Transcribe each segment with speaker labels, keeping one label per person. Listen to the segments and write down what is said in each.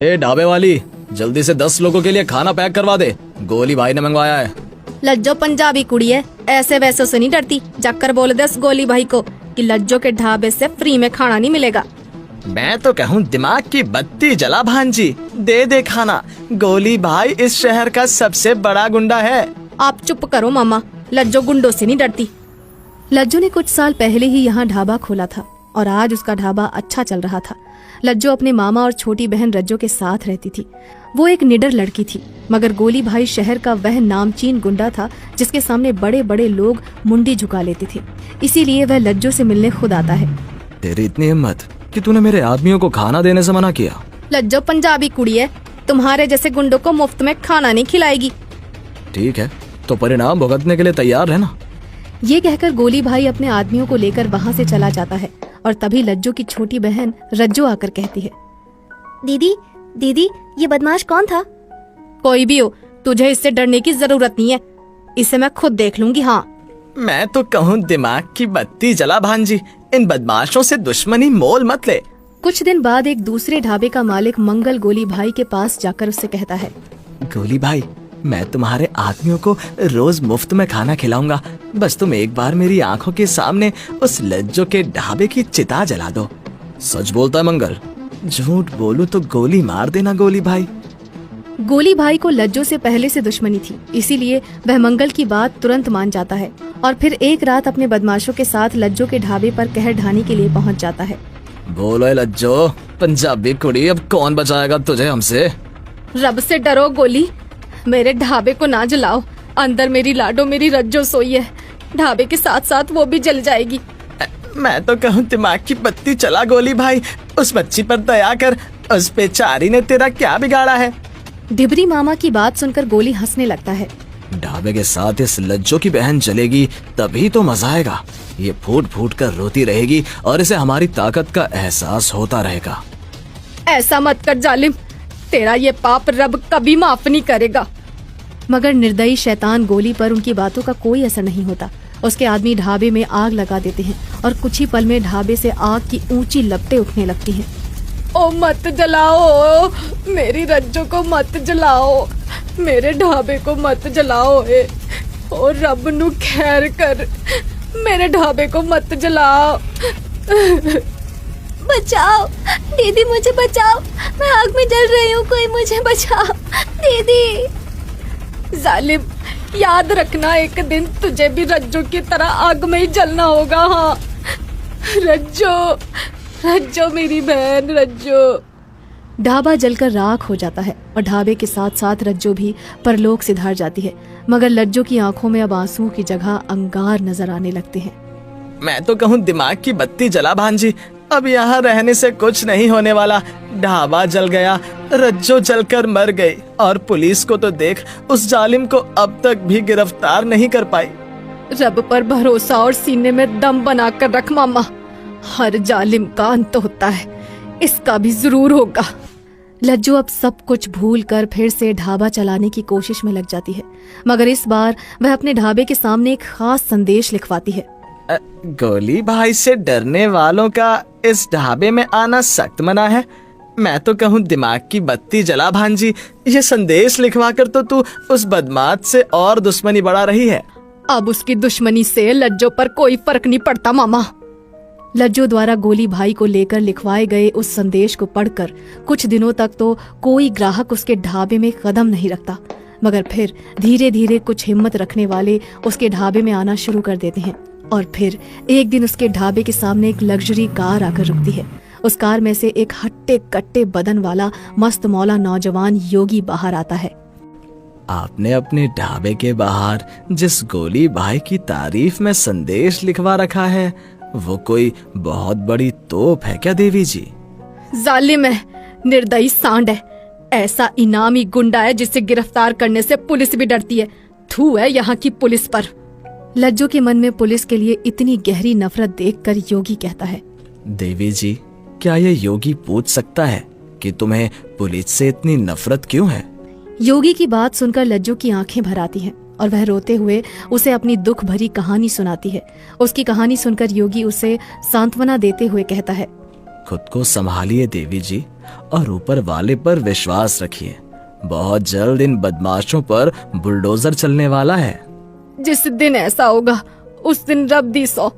Speaker 1: ए ढाबे वाली, जल्दी से 10 लोगों के लिए खाना पैक करवा दे, गोली भाई ने मंगवाया है।
Speaker 2: लज्जो पंजाबी कुड़ी है, ऐसे वैसे से नहीं डरती। जाकर बोल दे उस गोली भाई को कि लज्जो के ढाबे से फ्री में खाना नहीं मिलेगा।
Speaker 1: मैं तो कहूँ दिमाग की बत्ती जला भांजी, दे दे खाना। गोली भाई इस शहर का सबसे बड़ा गुंडा है।
Speaker 2: आप चुप करो मामा, लज्जो गुंडों से नहीं डरती। लज्जो ने कुछ साल पहले ही यहाँ ढाबा खोला था और आज उसका ढाबा अच्छा चल रहा था। लज्जो अपने मामा और छोटी बहन रज्जो के साथ रहती थी। वो एक निडर लड़की थी, मगर गोली भाई शहर का वह नामचीन गुंडा था जिसके सामने बड़े बड़े लोग मुंडी झुका लेते थे। इसीलिए वह लज्जो से मिलने खुद आता है।
Speaker 1: तेरी इतनी हिम्मत कि तूने मेरे आदमियों को खाना देने से मना किया।
Speaker 2: लज्जो पंजाबी कुड़ी है, तुम्हारे जैसे गुंडों को मुफ्त में खाना नहीं खिलाएगी।
Speaker 1: ठीक है, तो परिणाम भुगतने के लिए तैयार रहना।
Speaker 2: ये कहकर गोली भाई अपने आदमियों को लेकर वहाँ से चला जाता है और तभी लज्जो की छोटी बहन रज्जो आकर कहती है,
Speaker 3: दीदी दीदी ये बदमाश कौन था?
Speaker 2: कोई भी हो, तुझे इससे डरने की जरूरत नहीं है, इसे मैं खुद देख लूंगी। हाँ,
Speaker 1: मैं तो कहूँ दिमाग की बत्ती जला भांजी, इन बदमाशों से दुश्मनी मोल मत ले।
Speaker 2: कुछ दिन बाद एक दूसरे ढाबे का मालिक मंगल गोली भाई के पास जाकर उससे कहता है,
Speaker 1: गोली भाई, मैं तुम्हारे आदमियों को रोज मुफ्त में खाना खिलाऊंगा, बस तुम एक बार मेरी आंखों के सामने उस लज्जो के ढाबे की चिता जला दो। सच बोलता है मंगल? झूठ बोलूं तो गोली मार देना गोली भाई।
Speaker 2: गोली भाई को लज्जो से पहले से दुश्मनी थी, इसीलिए वह मंगल की बात तुरंत मान जाता है और फिर एक रात अपने बदमाशों के साथ लज्जो के ढाबे पर कहर ढाने के लिए पहुंच जाता है।
Speaker 1: बोलो लज्जो पंजाबी कुड़ी, अब कौन बचाएगा तुझे हमसे?
Speaker 2: रब से डरो गोली, मेरे ढाबे को ना जलाओ। अंदर मेरी लाडो मेरी रज्जो सोई है, ढाबे के साथ साथ वो भी जल जाएगी।
Speaker 1: मैं तो कहूँ दिमाग की बत्ती चला गोली भाई, उस बच्ची पर दया कर, उस बेचारी ने तेरा क्या बिगाड़ा है?
Speaker 2: डिबरी मामा की बात सुनकर गोली हंसने लगता है।
Speaker 1: ढाबे के साथ इस लज्जो की बहन जलेगी तभी तो मजा आएगा। ये फूट फूट कर रोती रहेगी और इसे हमारी ताकत का एहसास होता रहेगा।
Speaker 2: ऐसा मत कर जालिम, तेरा ये पाप रब कभी माफ नहीं करेगा। मगर निर्दयी शैतान गोली पर उनकी बातों का कोई असर नहीं होता। उसके आदमी ढाबे में आग लगा देते हैं और कुछ ही पल में ढाबे से आग की ऊंची लपटें उठने लगती हैं। ओ मत जलाओ, मेरी रज्जो को मत जलाओ, मेरे ढाबे को मत जलाओ। ओ रब नु खैर कर, मेरे ढाबे को मत जलाओ।
Speaker 3: बचाओ दीदी, मुझे बचाओ, मैं आग में जल रही हूँ, कोई मुझे बचाओ दीदी।
Speaker 2: जालिम, याद रखना एक दिन तुझे भी रज्जो की तरह आग में ही जलना होगा। हाँ रज्जो, रज्जो मेरी बहन रज्जो। ढाबा जलकर राख हो जाता है और ढाबे के साथ साथ रज्जो भी परलोक सिधार जाती है, मगर लज्जो की आंखों में अब आंसुओं की जगह अंगार नजर आने लगते हैं।
Speaker 1: मैं तो कहूँ दिमाग की बत्ती जला भांजी, अब यहाँ रहने से कुछ नहीं होने वाला। ढाबा जल गया, रज्जो जलकर मर गई और पुलिस को तो देख, उस जालिम को अब तक भी गिरफ्तार नहीं कर पाई।
Speaker 2: रब पर भरोसा और सीने में दम बनाकर रख मामा, हर जालिम का अंत होता है, इसका भी जरूर होगा। लज्जो अब सब कुछ भूल कर फिर से ढाबा चलाने की कोशिश में लग जाती है, मगर इस बार वह अपने ढाबे के सामने एक खास संदेश लिखवाती है।
Speaker 1: गोली भाई से डरने वालों का इस ढाबे में आना सख्त मना है। मैं तो कहूँ दिमाग की बत्ती जला भांजी, ये संदेश लिखवा कर तो तू उस बदमाश से और दुश्मनी बढ़ा रही है।
Speaker 2: अब उसकी दुश्मनी से लज्जो पर कोई फर्क नहीं पड़ता मामा। लज्जो द्वारा गोली भाई को लेकर लिखवाए गए उस संदेश को पढ़कर कुछ दिनों तक तो कोई ग्राहक उसके ढाबे में कदम नहीं रखता, मगर फिर धीरे धीरे कुछ हिम्मत रखने वाले उसके ढाबे में आना शुरू कर देते हैं और फिर एक दिन उसके ढाबे के सामने एक लग्जरी कार आकर रुकती है। उस कार में से एक हट्टे कट्टे बदन वाला मस्त मौला नौजवान योगी बाहर आता है।
Speaker 1: आपने अपने ढाबे के बाहर जिस गोली भाई की तारीफ में संदेश लिखवा रखा है, वो कोई बहुत बड़ी तोप है क्या देवी जी?
Speaker 2: जालिम है, निर्दयी सांड है, ऐसा इनामी गुंडा है जिसे गिरफ्तार करने से पुलिस भी डरती है। थू है यहाँ की पुलिस पर। लज्जो के मन में पुलिस के लिए इतनी गहरी नफरत देखकर योगी कहता है,
Speaker 1: देवी जी, क्या ये योगी पूछ सकता है कि तुम्हें पुलिस से इतनी नफरत क्यों है?
Speaker 2: योगी की बात सुनकर लज्जो की आंखें भर आती हैं और वह रोते हुए उसे अपनी दुख भरी कहानी सुनाती है। उसकी कहानी सुनकर योगी उसे सांत्वना देते हुए कहता है,
Speaker 1: खुद को संभालिए देवी जी, और ऊपर वाले पर विश्वास रखिए। बहुत जल्द इन बदमाशों पर बुलडोजर चलने वाला है।
Speaker 2: जिस दिन ऐसा होगा उस दिन रब दी सौ,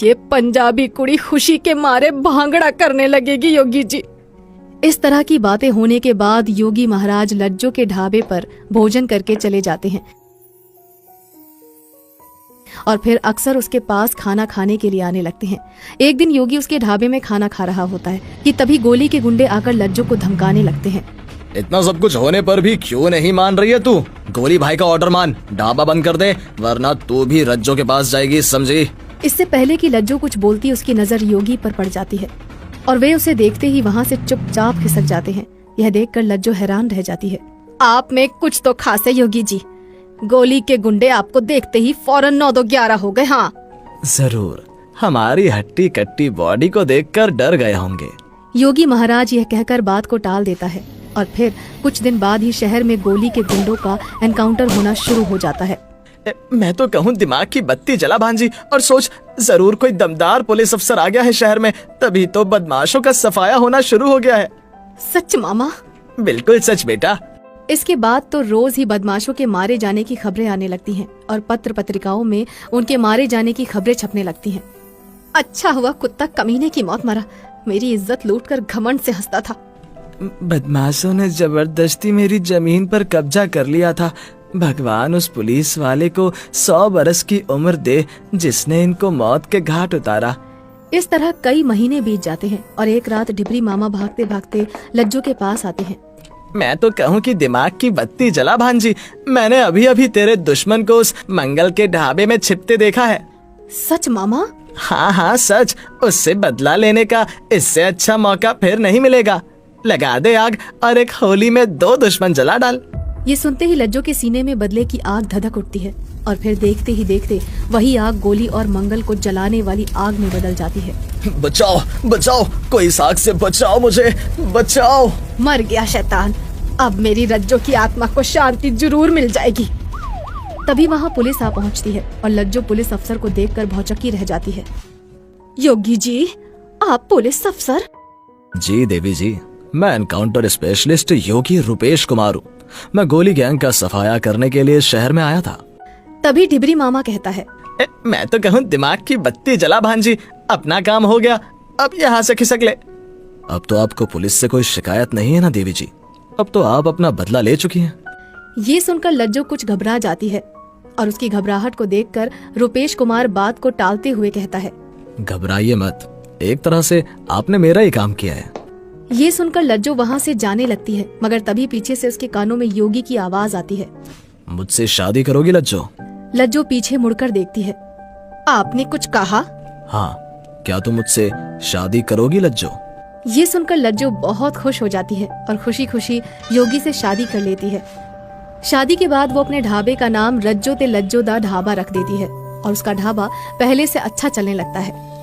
Speaker 2: ये पंजाबी कुड़ी खुशी के मारे भांगड़ा करने लगेगी योगी जी। इस तरह की बातें होने के बाद योगी महाराज लज्जो के ढाबे पर भोजन करके चले जाते हैं और फिर अक्सर उसके पास खाना खाने के लिए आने लगते हैं। एक दिन योगी उसके ढाबे में खाना खा रहा होता है कि तभी गोली के गुंडे आकर लज्जो को धमकाने लगते हैं।
Speaker 1: इतना सब कुछ होने पर भी क्यों नहीं मान रही है तू? गोली भाई का ऑर्डर मान, ढाबा बंद कर दे, वरना तू भी रज्जो के पास जाएगी, समझी?
Speaker 2: इससे पहले कि लज्जो कुछ बोलती उसकी नजर योगी पर पड़ जाती है और वे उसे देखते ही वहाँ से चुपचाप खिसक जाते हैं। यह देखकर लज्जो हैरान रह जाती है। आप में कुछ तो खास है योगी जी, गोली के गुंडे आपको देखते ही फौरन 9-2-11 हो गए। हाँ
Speaker 1: जरूर, हमारी हट्टी कट्टी बॉडी को देखकर डर गए होंगे।
Speaker 2: योगी महाराज यह कहकर बात को टाल देता है और फिर कुछ दिन बाद ही शहर में गोली के गुंडों का एनकाउंटर होना शुरू हो जाता है।
Speaker 1: मैं तो कहूँ दिमाग की बत्ती जला भांजी, और सोच जरूर कोई दमदार पुलिस अफसर आ गया है शहर में, तभी तो बदमाशों का सफाया होना शुरू हो गया है।
Speaker 2: सच मामा?
Speaker 1: बिल्कुल सच बेटा।
Speaker 2: इसके बाद तो रोज ही बदमाशों के मारे जाने की खबरें आने लगती हैं और पत्र पत्रिकाओं में उनके मारे जाने की खबरें छपने लगती हैं। अच्छा हुआ कुत्ता कमीने की मौत मरा, मेरी इज्जत लूटकर घमंड से हंसता था।
Speaker 1: बदमाशों ने जबरदस्ती मेरी जमीन पर कब्जा कर लिया था। भगवान उस पुलिस वाले को 100 बरस की उम्र दे जिसने इनको मौत के घाट उतारा।
Speaker 2: इस तरह कई महीने बीत जाते हैं और एक रात डिबरी मामा भागते भागते लज्जो के पास आते हैं।
Speaker 1: मैं तो कहूँ कि दिमाग की बत्ती जला भांजी, मैंने अभी अभी तेरे दुश्मन को उस मंगल के ढाबे में छिपते देखा है।
Speaker 2: सच मामा?
Speaker 1: हाँ हाँ सच, उससे बदला लेने का इससे अच्छा मौका फिर नहीं मिलेगा। लगा दे आग और एक होली में 2 दुश्मन जला डाल।
Speaker 2: ये सुनते ही लज्जो के सीने में बदले की आग धधक उठती है और फिर देखते ही देखते वही आग गोली और मंगल को जलाने वाली आग में बदल जाती है।
Speaker 1: बचाओ बचाओ, कोई इस आग से बचाओ, मुझे बचाओ।
Speaker 2: मर गया शैतान, अब मेरी रज्जो की आत्मा को शांति जरूर मिल जाएगी। तभी वहाँ पुलिस आ पहुँचती है और लज्जो पुलिस अफसर को देखकर भौचक्की रह जाती है। योगी जी, आप पुलिस अफसर?
Speaker 1: जी देवी जी, मैं एनकाउंटर स्पेशलिस्ट योगी रुपेश कुमार हूँ। मैं गोली गैंग का सफाया करने के लिए शहर में आया था।
Speaker 2: तभी डिबरी मामा कहता है,
Speaker 1: मैं तो कहूँ दिमाग की बत्ती जला भांजी, अपना काम हो गया, अब यहाँ से खिसक ले। अब तो आपको पुलिस से कोई शिकायत नहीं है ना देवी जी? अब तो आप अपना बदला ले चुकी हैं।
Speaker 2: ये सुनकर लज्जो कुछ घबरा जाती है और उसकी घबराहट को देखकर रुपेश कुमार बात को टालते हुए कहता है,
Speaker 1: घबराइए मत, एक तरह से आपने मेरा ही काम किया है।
Speaker 2: ये सुनकर लज्जो वहाँ से जाने लगती है, मगर तभी पीछे से उसके कानों में योगी की आवाज आती है,
Speaker 1: मुझसे शादी करोगी लज्जो?
Speaker 2: लज्जो पीछे मुड़कर देखती है। आपने कुछ कहा?
Speaker 1: हाँ, क्या तुम मुझसे शादी करोगी लज्जो?
Speaker 2: ये सुनकर लज्जो बहुत खुश हो जाती है और खुशी खुशी योगी से शादी कर लेती है। शादी के बाद वो अपने ढाबे का नाम रज्जो ते लज्जो दा ढाबा रख देती है और उसका ढाबा पहले से अच्छा चलने लगता है।